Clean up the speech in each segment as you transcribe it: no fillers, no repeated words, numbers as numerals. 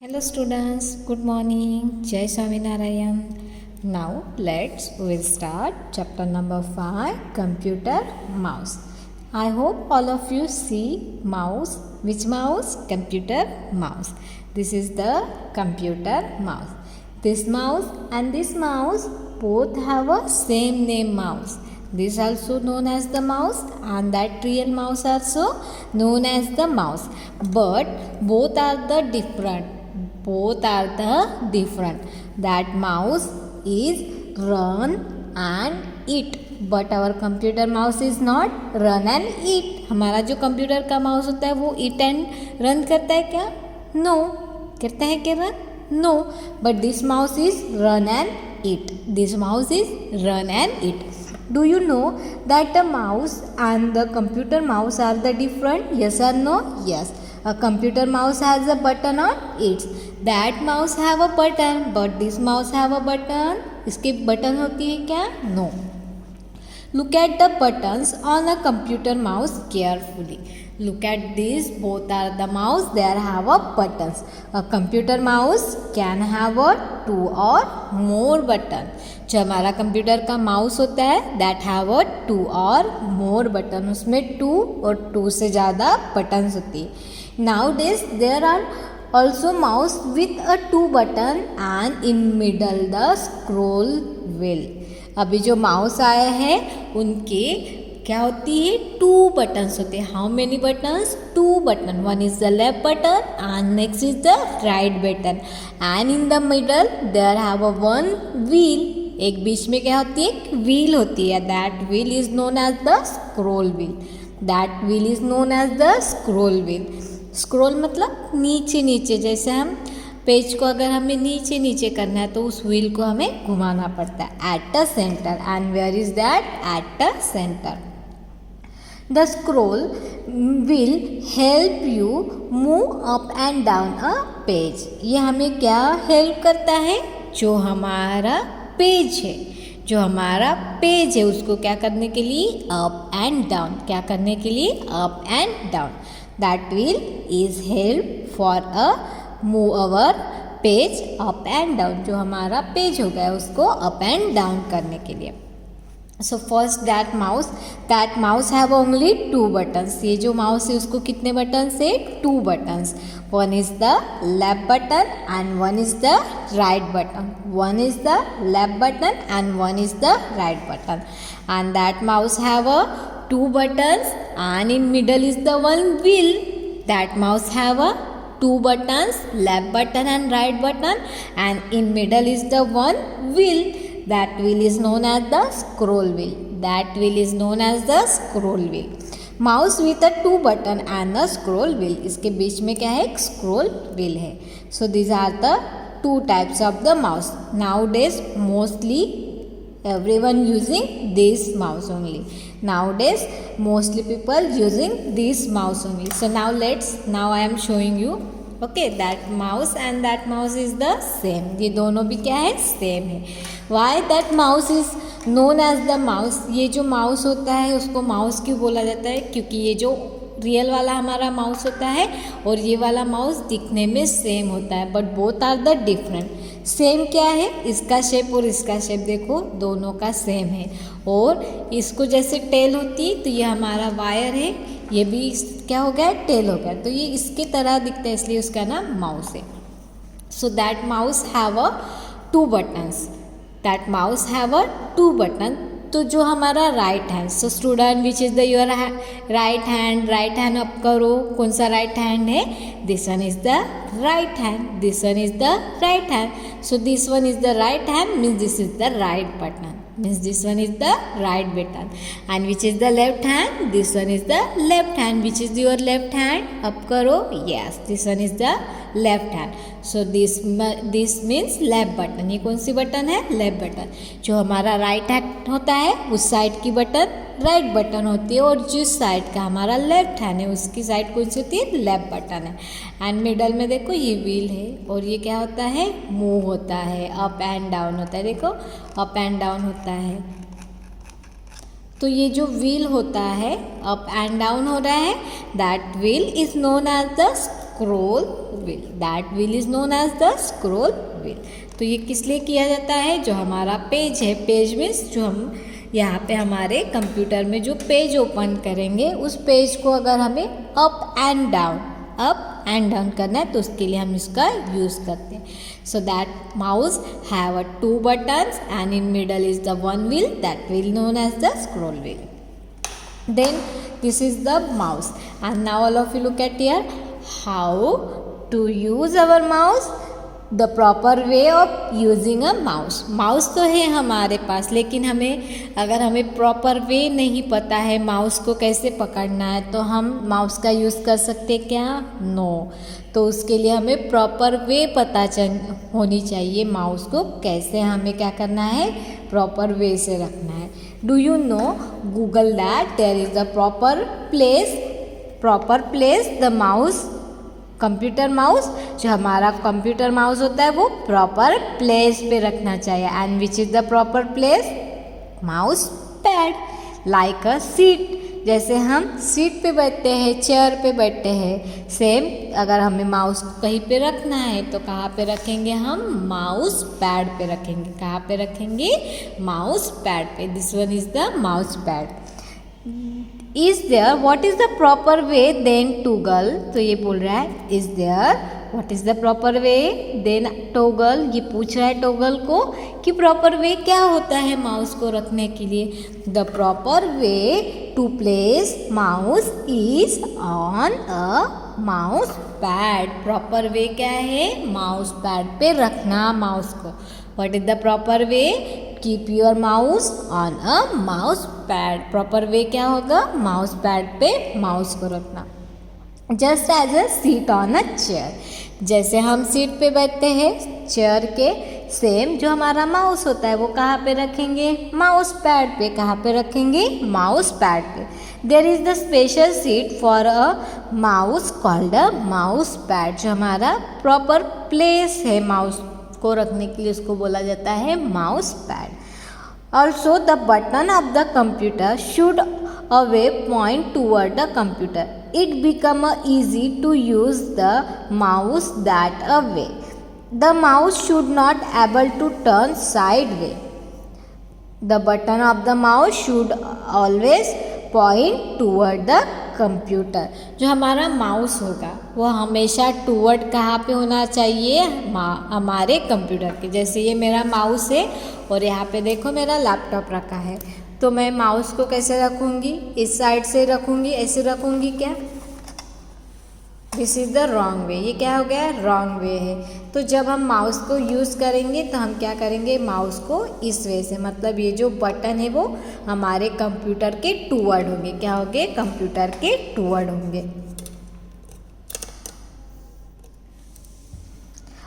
Hello students, good morning. Jai Swaminarayan. Now we'll start chapter number 5, Computer Mouse. I hope all of you see mouse. Which mouse? Computer mouse. This is the computer mouse. This mouse and this mouse both have a same name mouse. This also known as the mouse and that real mouse also known as the mouse. But both are the different. That mouse is run and eat, but our computer mouse is not run and eat. हमारा जो computer का mouse होता है वो eat and run करता है क्या? No. करता है क्या run? No. But this mouse is run and eat. This mouse is run and eat. Do you know that the mouse and the computer mouse are the different? Yes or no? Yes. A computer mouse has a button on it. That mouse have a button, but this mouse have a button. इसके button होती है क्या? No. Look at the buttons on a computer mouse carefully. Look at these. Both are the mouse. They have a buttons. A computer mouse can have a 2 or more button. जो हमारा computer का mouse होता है that have a 2 और more button. उसमें 2 और 2 से ज़्यादा buttons होती है. Nowadays there are also mouse with a 2 button and in middle the scroll wheel. अभी जो माउस आए हैं उनके क्या होती है 2 बटन्स होते हैं. How many buttons? 2 button. One is the left button and next is the right button and in the middle there have a one wheel. एक बीच में क्या होती है? व्हील होती है. That wheel is known as the scroll wheel. That wheel is known as the scroll wheel. Scroll मतलब नीचे नीचे, जैसे हम पेज को अगर हमें नीचे नीचे करना है तो उस व्हील को हमें घुमाना पड़ता है. At the centre. And where is that? At the centre. The scroll will help you move up and down a page. ये हमें क्या हेल्प करता है? जो हमारा पेज है, जो हमारा पेज है उसको क्या करने के लिए? Up and down. क्या करने के लिए? Up and down. That wheel is help for a move our page up and down. जो हमारा पेज हो गया उसको up and down करने के लिए. So first that mouse have only 2 buttons. ये जो माउस है उसको कितने बटन्स है? 2 buttons. One is the left button and one is the right button. One is the left button and one is the right button. And that mouse have a 2 buttons and in middle is the one wheel. That mouse have a 2 buttons, left button and right button, and in middle is the one wheel. That wheel is known as the scroll wheel. That wheel is known as the scroll wheel. Mouse with a 2 button and a scroll wheel. इसके बीच में क्या है? एक scroll wheel है. So these are the 2 types of the mouse. Nowadays mostly everyone using this mouse only. Nowadays mostly people using this mouse only. So now I am showing you. Okay, that mouse and that mouse is the same. ये दोनों भी क्या है? Same है. Why that mouse is known as the mouse? ये जो mouse होता है उसको माउस क्यों बोला जाता है? क्योंकि ये जो रियल वाला हमारा माउस होता है और ये वाला माउस दिखने में सेम होता है, but both are the different. Same क्या है? इसका शेप और इसका शेप देखो दोनों का सेम है. और इसको जैसे टेल होती है तो ये हमारा वायर है, ये भी क्या हो गया? टेल हो गया. तो ये इसके तरह दिखता है इसलिए उसका नाम माउस है. So that mouse have a 2 buttons. That mouse have a 2 button. तो जो हमारा right hand. So student which is the your right hand? Right hand up करो. कौन सा राइट हैंड है? This one is the right hand. This one is the right hand. So this one is the right hand means this is the right button. Means this one is the right button. And which is the left hand? This one is the left hand. Which is your left hand? Up karo. Yes, this one is the left hand. So this means left button. ये कौन सी button है? Left button. जो हमारा right hand होता है उस side की button right button होती है और जिस साइड का हमारा लेफ्ट हैंड है उसकी साइड कौन सी होती है? लेफ्ट बटन है. एंड मिडल में देखो ये व्हील है और ये क्या होता है? मूव होता है, अप एंड डाउन होता है. देखो अप एंड डाउन होता है. तो ये जो व्हील होता है अप एंड डाउन हो रहा है, that wheel is known as the scroll wheel, that wheel is known as the scroll wheel. तो ये किस लिए किया जाता है, जो हमारा पेज है, पेज मीन्स जो हम यहाँ पे हमारे कंप्यूटर में जो पेज ओपन करेंगे उस पेज को अगर हमें अप एंड डाउन करना है तो उसके लिए हम इसका यूज़ करते हैं। सो that mouse have a 2 buttons and in middle is the one wheel, that wheel known as the scroll wheel. Then this is the mouse, and now all of you look at here how to use our mouse, the proper way of using a mouse. Mouse तो है हमारे पास, लेकिन अगर हमें proper way नहीं पता है mouse को कैसे पकड़ना है तो हम माउस का यूज़ कर सकते क्या, नो। तो उसके लिए हमें प्रॉपर वे पता होनी चाहिए माउस को कैसे हमें क्या करना है, प्रॉपर वे से रखना है। Do you know, Google that there is the proper place the mouse, computer mouse, जो हमारा कंप्यूटर माउस होता है वो प्रॉपर प्लेस पे रखना चाहिए। And which is the proper place, mouse pad, like a seat, जैसे हम सीट पे बैठते हैं, चेयर पे बैठते हैं, सेम अगर हमें माउस कहीं पे रखना है तो कहाँ पे रखेंगे हम, माउस पैड पे रखेंगे। कहाँ पे रखेंगे, माउस पैड पे। This one is the mouse pad. Is there, what is the proper way then toggle, तो ये बोल रहा है is there what is the proper way then toggle, ये पूछ रहा है टॉगल को कि प्रॉपर वे क्या होता है माउस को रखने के लिए। The proper way to place mouse is on a mouse pad, proper way क्या है, माउस पैड पे रखना माउस को। What is the proper way, keep your mouse on a mouse pad, proper way क्या होगा, माउस पैड पे mouse को रखना। Just as a seat on a chair, जैसे हम सीट पे बैठते हैं चेयर के, सेम जो हमारा माउस होता है वो कहाँ पे रखेंगे, माउस पैड पे। कहाँ पे रखेंगे, माउस पैड पे। There is the special seat for a mouse called a mouse pad, जो हमारा प्रॉपर प्लेस है माउस को रखने के लिए उसको बोला जाता है mouse pad. Also the button of the computer should away point toward the computer, it become easy to use the mouse that way. The mouse should not able to turn sideways. The button of the mouse should always point toward the computer. जो हमारा mouse होगा वो हमेशा toward कहाँ पे होना चाहिए, हमारे कंप्यूटर के। जैसे ये मेरा माउस है और यहाँ पे देखो मेरा लैपटॉप रखा है, तो मैं माउस को कैसे रखूँगी, इस साइड से रखूँगी, ऐसे रखूँगी क्या, this is the wrong way, ये क्या हो गया, रॉन्ग वे है। तो जब हम माउस को यूज़ करेंगे तो हम क्या करेंगे, माउस को इस वे से, मतलब ये जो बटन है वो हमारे कंप्यूटर के टूवर्ड होंगे, क्या होंगे, कंप्यूटर के टूवर्ड होंगे।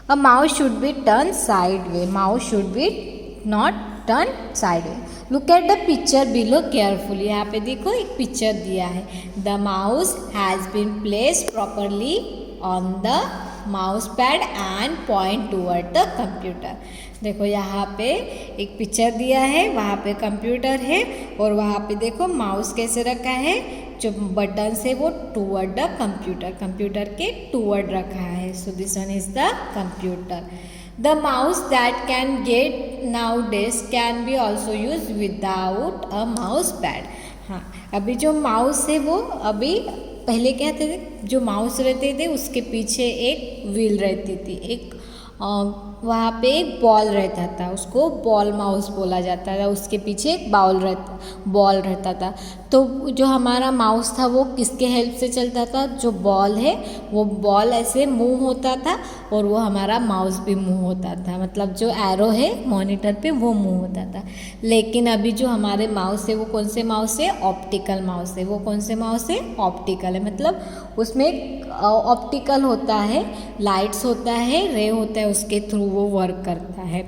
A mouse should be turn side way, mouse should be not turn side way. Look at the picture below carefully, यहाँ पे देखो एक पिक्चर दिया है। The mouse has been placed properly on the mouse pad and point toward the computer. देखो यहाँ पे एक पिक्चर दिया है, वहाँ पे कंप्यूटर है और वहाँ पे देखो माउस कैसे रखा है, जो बटन से वो टूवर्ड द कंप्यूटर, कंप्यूटर के टूवर्ड रखा है। So this one is the computer. The mouse that can get nowadays can be also used without a mouse pad. हाँ, अभी जो माउस है वो अभी पहले क्या थे, जो माउस रहते थे उसके पीछे एक व्हील रहती थी, एक वहाँ पे एक बॉल रहता था, उसको बॉल माउस बोला जाता था, उसके पीछे एक बॉल रहता था। तो जो हमारा माउस था वो किसके हेल्प से चलता था, जो बॉल है वो बॉल ऐसे मूव होता था और वो हमारा माउस भी मूव होता था, मतलब जो एरो है मॉनिटर पे वो मूव होता था। लेकिन अभी जो हमारे माउस है वो कौन से माउस है, ऑप्टिकल माउस है। वो कौन से माउस है, ऑप्टिकल है, मतलब उसमें ऑप्टिकल होता है, लाइट्स होता है, रे होता है, उसके थ्रू वो वर्क करता है।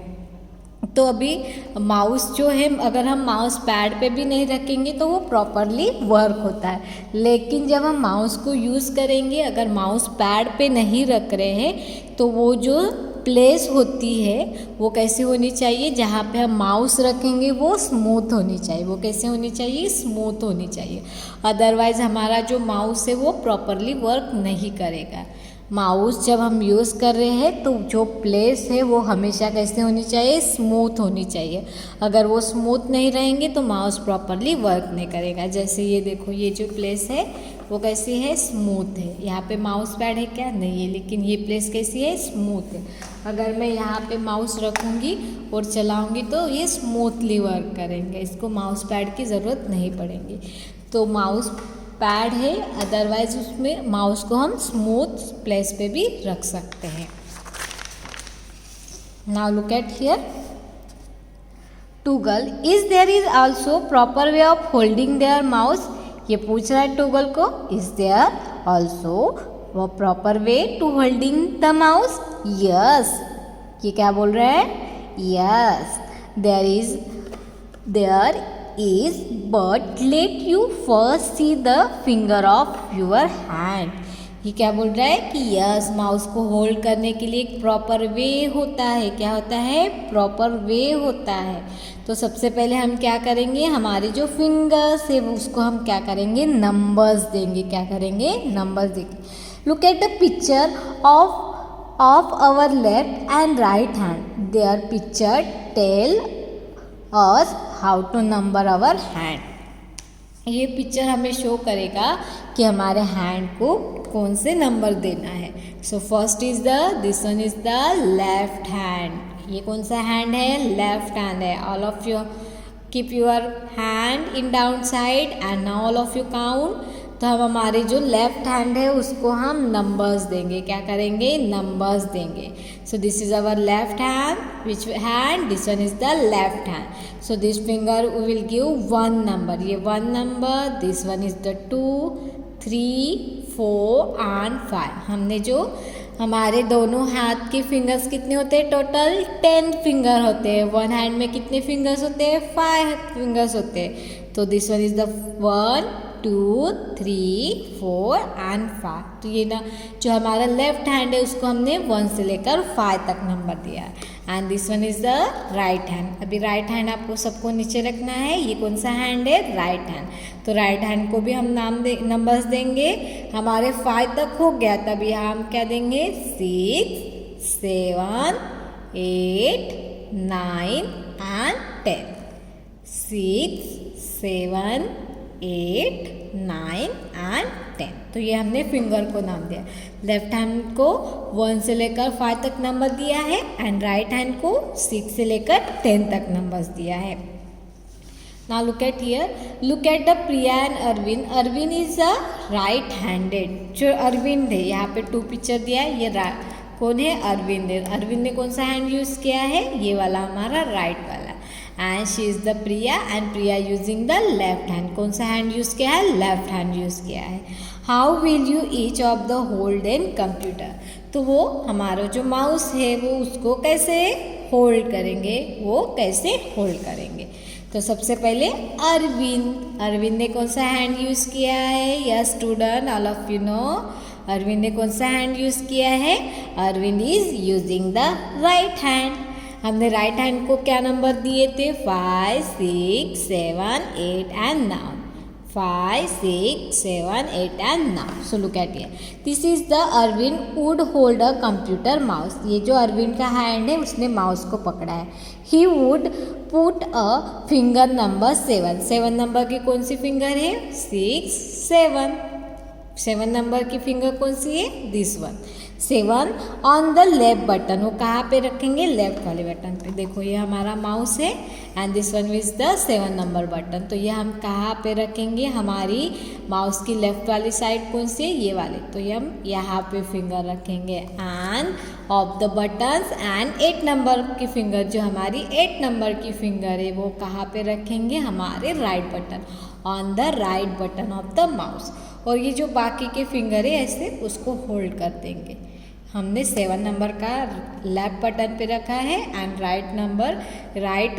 तो अभी माउस जो है अगर हम माउस पैड पे भी नहीं रखेंगे तो वो प्रॉपरली वर्क होता है। लेकिन जब हम माउस को यूज़ करेंगे, अगर माउस पैड पे नहीं रख रहे हैं तो वो जो प्लेस होती है वो कैसे होनी चाहिए, जहाँ पे हम माउस रखेंगे वो स्मूथ होनी चाहिए। वो कैसे होनी चाहिए, स्मूथ होनी चाहिए, अदरवाइज़ हमारा जो माउस है वो प्रॉपरली वर्क नहीं करेगा। माउस जब हम यूज़ कर रहे हैं तो जो प्लेस है वो हमेशा कैसे होनी चाहिए, स्मूथ होनी चाहिए। अगर वो स्मूथ नहीं रहेंगे तो माउस प्रॉपरली वर्क नहीं करेगा। जैसे ये देखो, ये जो प्लेस है वो कैसी है, स्मूथ है। यहाँ पे माउस पैड है क्या, नहीं है, लेकिन ये प्लेस कैसी है, स्मूथ है। अगर मैं यहाँ पे माउस रखूँगी और चलाऊँगी तो ये स्मूथली वर्क करेंगे, इसको माउस पैड की ज़रूरत नहीं पड़ेगी। तो माउस पैड है, अदरवाइज उसमें माउस को हम स्मूथ प्लेस पे भी रख सकते हैं। Now look at here, toggle is there is also proper way of holding there mouse. ये पूछ रहा है टूगल को, इज देयर आल्सो वो proper way to holding the mouse. Yes, ये क्या बोल रहा है, yes there is, but let you first see the finger of your hand। ये क्या बोल रहा है कि यस, माउस को होल्ड करने के लिए एक प्रॉपर वे होता है। क्या होता है, प्रॉपर वे होता है। तो सबसे पहले हम क्या करेंगे, हमारे जो फिंगर्स है उसको हम क्या करेंगे, नंबर्स देंगे। क्या करेंगे, नंबर्स देंगे। Look at the picture of our left and right hand. There picture tell और how to number our hand. ये पिक्चर हमें शो करेगा कि हमारे हैंड को कौन से नंबर देना है। So first is this one is the left hand. ये कौन सा हैंड है, लेफ्ट हैंड है। All of you keep your hand in down side and now all of you count. तो हम हमारे जो लेफ्ट हैंड है उसको हम नंबर्स देंगे। क्या करेंगे, नंबर्स देंगे। So this is our left hand, which hand, this one is the left hand. So this finger we will give 1 number, ये 1 number, this one is the 2, 3, 4 and 5। हमने जो हमारे दोनों हाथ के फिंगर्स कितने होते हैं, टोटल 10 फिंगर होते हैं। वन हैंड में कितने फिंगर्स होते हैं, 5 फिंगर्स होते हैं। तो this one is the 1, 2, 3, 4 and 5। तो ये ना जो हमारा लेफ्ट हैंड है उसको हमने 1 से लेकर 5 तक नंबर दिया। And this one is the right hand. अभी राइट हैंड आपको सबको नीचे रखना है। ये कौन सा हैंड है, राइट हैंड। तो राइट हैंड को भी हम नंबर्स देंगे। हमारे 5 तक हो गया, तब यहाँ हम क्या देंगे, 6, 7, 8, 9 एंड 10। 6, 7, 8, 9 एंड 10। तो ये हमने फिंगर को नाम दिया। लेफ्ट हैंड को 1 से लेकर 5 तक नंबर दिया है एंड राइट हैंड को 6 से लेकर 10 तक नंबर्स दिया है। Now look at here, look at the Priya and Arvind. Arvind is a right handed. जो अरविंद है, यहाँ पे 2 पिक्चर दिया है, ये कौन है, अरविंद है। अरविंद ने कौन सा हैंड यूज़ किया है, ये वाला हमारा राइट वाला। And she is the Priya and Priya using the left hand. कौन सा हैंड यूज़ किया है, लेफ्ट हैंड यूज़ किया है। How will you each of the hold in computer. तो वो हमारा जो माउस है वो उसको कैसे होल्ड करेंगे, वो कैसे होल्ड करेंगे। तो सबसे पहले अरविंद ने कौन सा हैंड यूज़ किया है, yes student, all of you know. Arvind ने कौन सा हैंड यूज़ किया है, Arvind is using the right hand. हमने राइट हैंड को क्या नंबर दिए थे, 5, 6, 7, 8 and 9। 5, 6, 7, 8 and 9. So look at here. This is the Arvind would hold a computer mouse. ये जो अरविंद का हैंड है उसने माउस को पकड़ा है. He would put a finger number 7. 7 number की कौन सी फिंगर है, 6, 7. 7 नंबर की फिंगर कौन सी है, this one. 7 on the left button. वो कहाँ पे रखेंगे, लेफ्ट वाले बटन पे. देखो ये हमारा माउस है and this one is the 7 number button. तो ये हम कहाँ पे रखेंगे, हमारी माउस की लेफ्ट वाली साइड कौन सी है, ये वाले. तो ये हम यहाँ पे फिंगर रखेंगे. End of the buttons and 8 number की फिंगर, जो हमारी 8 नंबर की फिंगर है वो कहाँ पे रखेंगे, हमारे right button, on the right button of the mouse. और ये जो बाकी के फिंगर है ऐसे उसको होल्ड कर देंगे. हमने 7 नंबर का लेफ्ट बटन पे रखा है एंड राइट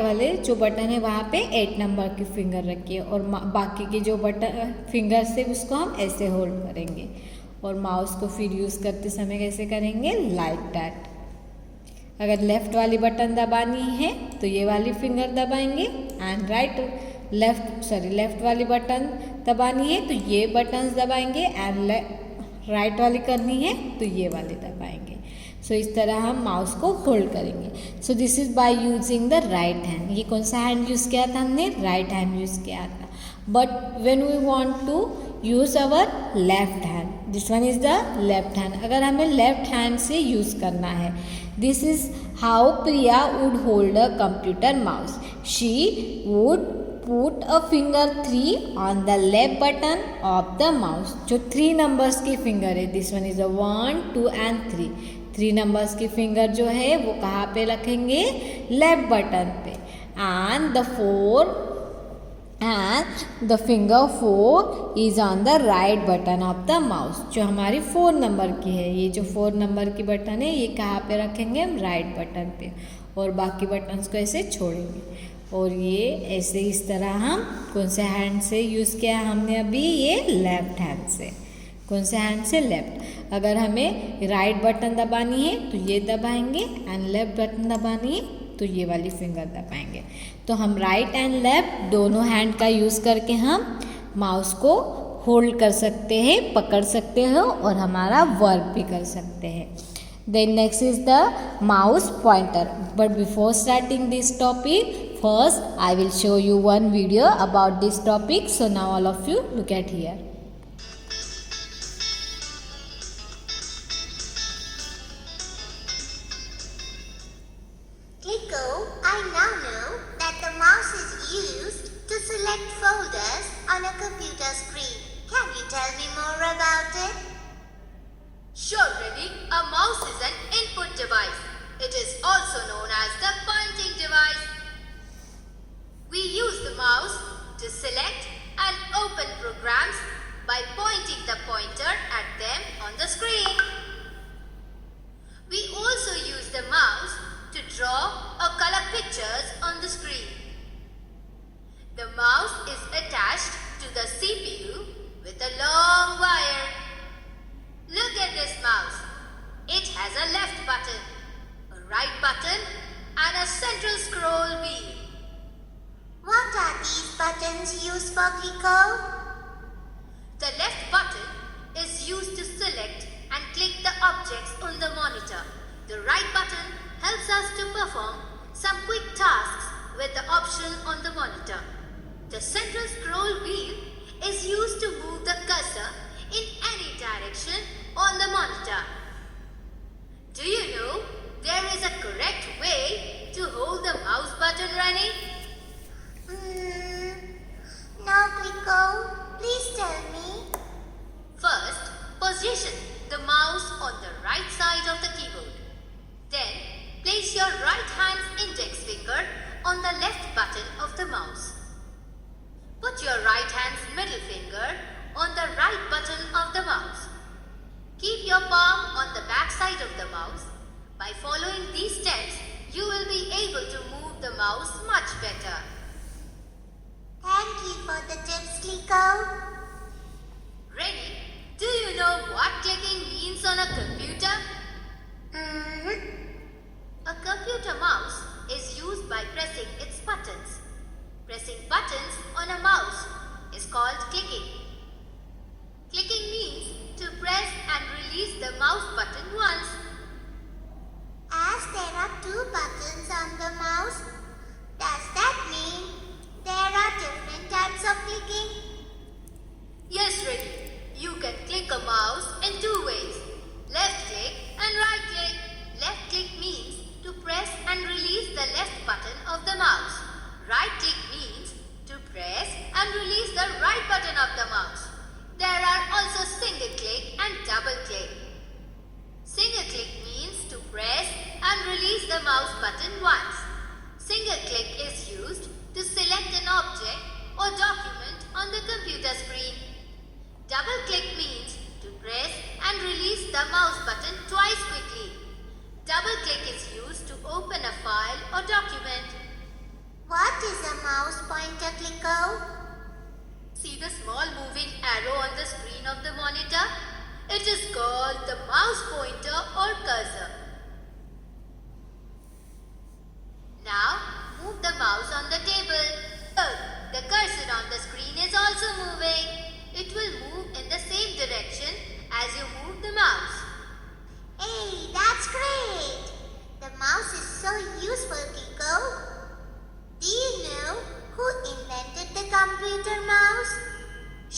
वाले जो बटन है वहाँ पे 8 नंबर की फिंगर रखिए. और बाकी के जो बटन फिंगर से उसको हम ऐसे होल्ड करेंगे. और माउस को फिर यूज़ करते समय कैसे करेंगे, लाइक दैट. अगर लेफ़्ट वाली बटन दबानी है तो ये वाली फिंगर दबाएंगे एंड लेफ़्ट वाली बटन दबानी है तो ये बटन्स दबाएंगे एंड राइट वाली करनी है तो ये वाली दबाएंगे। सो इस तरह हम माउस को होल्ड करेंगे। सो this is by using the right hand. ये कौन सा हैंड यूज़ किया था हमने? राइट हैंड यूज़ किया था। But when we want to use our left hand, this one is the left hand. अगर हमें लेफ्ट हैंड से यूज़ करना है, this is how Priya would hold a computer mouse. She would put a finger 3 on the left button of the mouse। जो 3 numbers की finger है, this one is a 1 2 and 3। 3 numbers की finger जो है वो कहाँ पे रखेंगे? लेफ्ट बटन पे। And the finger 4 is on the right button of the mouse. जो हमारी 4 नंबर की है, ये जो 4 नंबर की बटन है ये कहाँ पे रखेंगे? हम राइट बटन पे, और बाकी बटन्स को ऐसे छोड़ेंगे। और ये ऐसे इस तरह हम कौन से हैंड से यूज़ किया हमने अभी? ये लेफ्ट हैंड से। कौन से हैंड से? लेफ्ट। अगर हमें राइट बटन दबानी है तो ये दबाएंगे, एंड लेफ्ट बटन दबानी है तो ये वाली फिंगर दबाएंगे। तो हम राइट एंड लेफ्ट दोनों हैंड का यूज़ करके हम माउस को होल्ड कर सकते हैं, पकड़ सकते हो, और हमारा वर्क भी कर सकते हैं। Then next is the mouse pointer. But before starting this topic, first I will show you one video about this topic. So now all of you look at here. Clicko, I now know that the mouse is used to select folders on a computer screen. Can you tell me more about it? Sure, Reddy. A mouse is an input device. It is also known as the pointing device. We use the mouse to select and open programs by pointing the pointer at them on the screen. We also use the mouse to draw or color pictures on the screen. The mouse is attached to the CPU with a long wire. Look at this mouse. It has a left button, a right button, and a central scroll wheel. What are these buttons used for, Clicko? The left button is used to select and click the objects on the monitor. The right button helps us to perform some quick tasks with the option on the monitor. The central scroll wheel is used to move the cursor in any direction on the monitor. Do you know there is a correct way to hold the mouse button running? No, Clicko. Please tell me. First, position the mouse on the right side of the keyboard. Then, place your right hand's index finger on the left button of the mouse. Put your right hand's middle finger on the right button of the mouse. Keep your palm on the back side of the mouse. By following these steps, you will be able to move the mouse much better. Thank you for the tips, Clicko. Ready? Do you know what clicking means on a computer? A computer mouse is used by pressing its buttons. Pressing buttons on a mouse is called clicking. Clicking means to press and release the mouse button once. As there are 2 buttons on the mouse, does that mean there are different types of clicking? Yes, Ricky. You can click a mouse in 2 ways. Left click and right click. Left click means to press and release the left button of the mouse. Right click means to press and release the right button of the mouse. There are also single click and double click. Single click means to press and release the mouse button once. Single click is used to select an object or document on the computer screen. Double click means to press and release the mouse button twice quickly. Double click is used to open a file or document. What is a mouse pointer, Clicko? See the small moving arrow on the screen of the monitor? It is called the mouse pointer or cursor. Now, move the mouse on the table. Oh, the cursor on the screen is also moving. It will move in the same direction as you move mouse. Hey, that's great! The mouse is so useful, Kiko. Do you know who invented the computer mouse?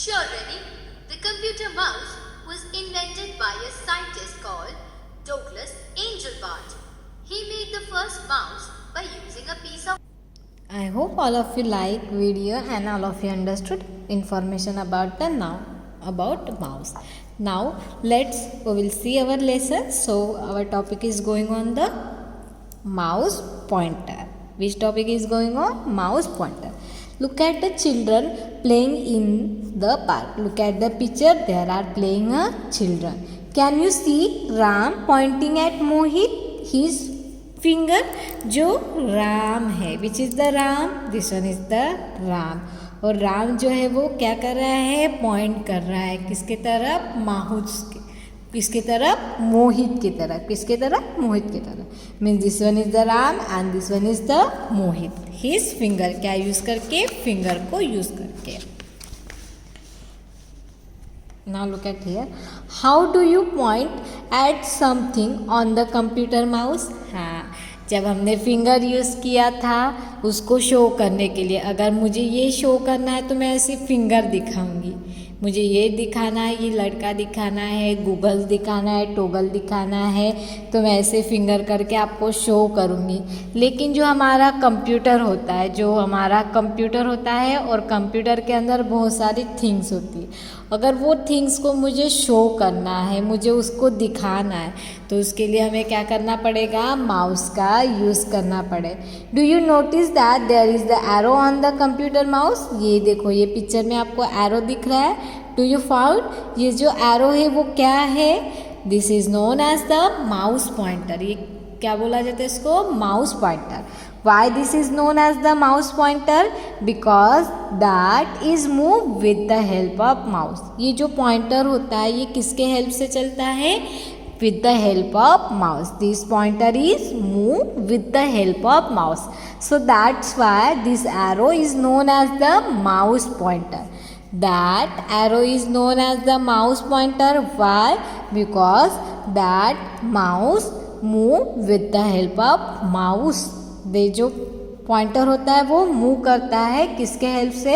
Sure, Rennie. The computer mouse was invented by a scientist called Douglas Engelbart. He made the first mouse by using a piece of I hope all of you like video and all of you understood information about the about mouse. Now we will see our lesson. So our topic is going on the mouse pointer. Which topic is going on? Mouse pointer. Look at the children playing in the park. Look at the picture. There are playing children. Can you see Ram pointing at Mohit? His finger जो राम है, which is the Ram, this one is the Ram. और राम जो है वो क्या कर रहा है? पॉइंट कर रहा है किसके तरफ? माउस के. किसके तरफ? मोहित की तरफ. किसके तरफ? मोहित की तरफ. Means this one is the Ram and this one is the Mohit. His finger, क्या यूज़ करके? फिंगर को यूज़ करके. Now look at here. How do you point at something on the computer mouse? हाँ, जब हमने फिंगर यूज़ किया था उसको शो करने के लिए, अगर मुझे ये शो करना है तो मैं ऐसे फिंगर दिखाऊंगी. मुझे ये दिखाना है, ये लड़का दिखाना है, गूगल दिखाना है, टोगल दिखाना है, तो मैं ऐसे फिंगर करके आपको शो करूँगी. लेकिन जो हमारा कंप्यूटर होता है और कंप्यूटर के अंदर बहुत सारी थिंग्स होती है. अगर वो थिंग्स को मुझे शो करना है, मुझे उसको दिखाना है, तो उसके लिए हमें क्या करना पड़ेगा? माउस का यूज़ करना पड़े. Do you notice that there is the arrow on the computer mouse? ये देखो, ये पिक्चर में आपको एरो दिख रहा है. Do you found? ये जो एरो है वो क्या है? This is known as the mouse pointer. ये क्या बोला जाता है इसको? Mouse pointer. Why this is known as the mouse pointer? Because that is move with the help of mouse. ये जो पॉइंटर होता है ये किसके हेल्प से चलता है? With the help of mouse. This pointer is move with the help of mouse. So that's why this arrow is known as the mouse pointer. That arrow is known as the mouse pointer. Why? Because that mouse move with the help of mouse. दे जो pointer होता है वो move करता है किसके help से?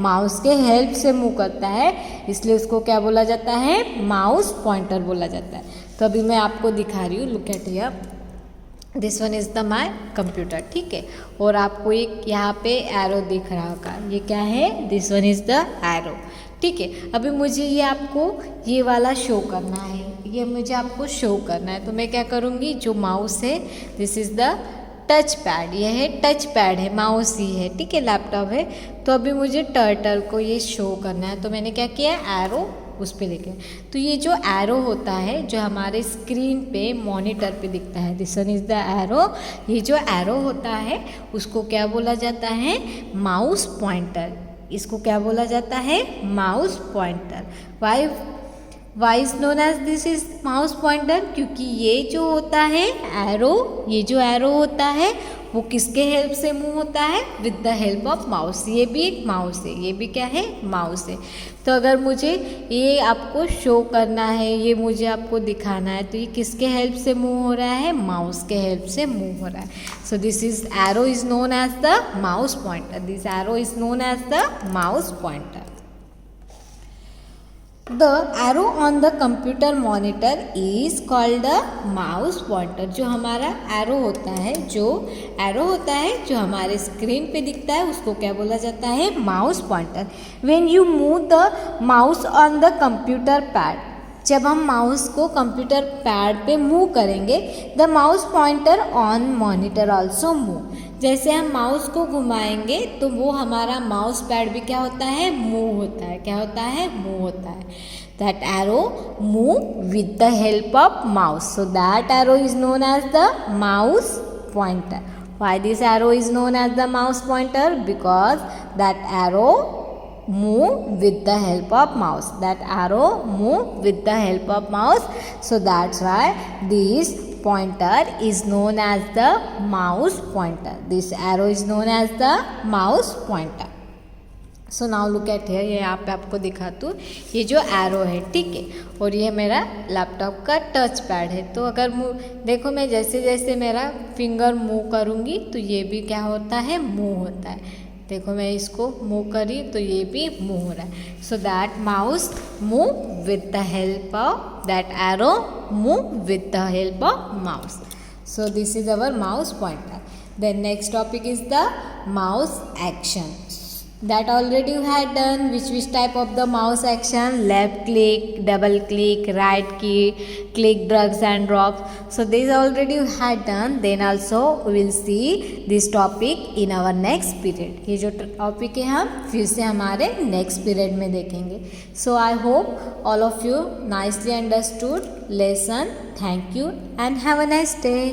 Mouse के help से मूव करता है, इसलिए उसको क्या बोला जाता है? माउस पॉइंटर बोला जाता है. तो अभी मैं आपको दिखा रही हूँ. Look at here. This one is the my computer. ठीक है, और आपको एक यहाँ पे एरो दिख रहा होगा. ये क्या है? This one is the arrow. ठीक है, अभी मुझे ये आपको ये वाला शो करना है. ये मुझे आपको शो करना है, तो मैं क्या करूँगी? जो माउस है, this is the touch pad. ये है टच पैड है, माउस ही है. ठीक है, लैपटॉप है. तो अभी मुझे टर्टल को ये शो करना है, तो मैंने क्या किया? एरो उस पर लेके. तो ये जो एरो होता है जो हमारे स्क्रीन पे मॉनिटर पे दिखता है, this one is the arrow. ये जो एरो होता है उसको क्या बोला जाता है? Mouse pointer. इसको क्या बोला जाता है? Mouse pointer. Why is known as this is mouse pointer? क्योंकि ये जो होता है एरो, ये जो एरो होता है वो किसके हेल्प से मूव होता है? With the help of mouse. ये भी एक माउस है, ये भी क्या है? माउस है. तो अगर मुझे ये आपको शो करना है, ये मुझे आपको दिखाना है, तो ये किसके हेल्प से मूव हो रहा है? माउस के हेल्प से मूव हो रहा है. So this is arrow is known as the mouse pointer. This arrow is known as the mouse pointer. The arrow on the computer monitor is called the mouse pointer. जो हमारा arrow होता है, जो हमारे screen पे दिखता है उसको क्या बोला जाता है? Mouse pointer. When you move the mouse on the computer pad, जब हम माउस को कंप्यूटर पैड पे मूव करेंगे, the mouse pointer on monitor also move. जैसे हम माउस को घुमाएंगे तो वो हमारा माउस पैड भी क्या होता है? मूव होता है. क्या होता है? मूव होता है. That arrow move with the help of mouse. So that arrow is known as the mouse pointer. Why this arrow is known as the mouse pointer? Because that arrow move with the help of mouse. That arrow move with the help of mouse. So that's why this pointer is known as the mouse pointer. This arrow is known as the mouse pointer. So now look at here, ये यहाँ पे आपको दिखाती हूँ, ये जो arrow है, ठीक है, और ये मेरा लैपटॉप का टच पैड है। तो अगर देखो मैं जैसे जैसे मेरा फिंगर मूव करूँगी तो ये भी क्या होता है, मूव होता है। देखो मैं इसको मूव करी तो ये भी मूव हो रहा है। So that mouse move with the help of that arrow, move with the help of mouse. So this is our mouse pointer. Then next topic is the mouse action. That already you had done. Which type of the mouse action? Left click, double click, right key, click, drags and drops. So this already you had done. Then also we will see this topic in our next period. ये जो topic है हम फिर से हमारे next period में देखेंगे. So I hope all of you nicely understood lesson. Thank you and have a nice day.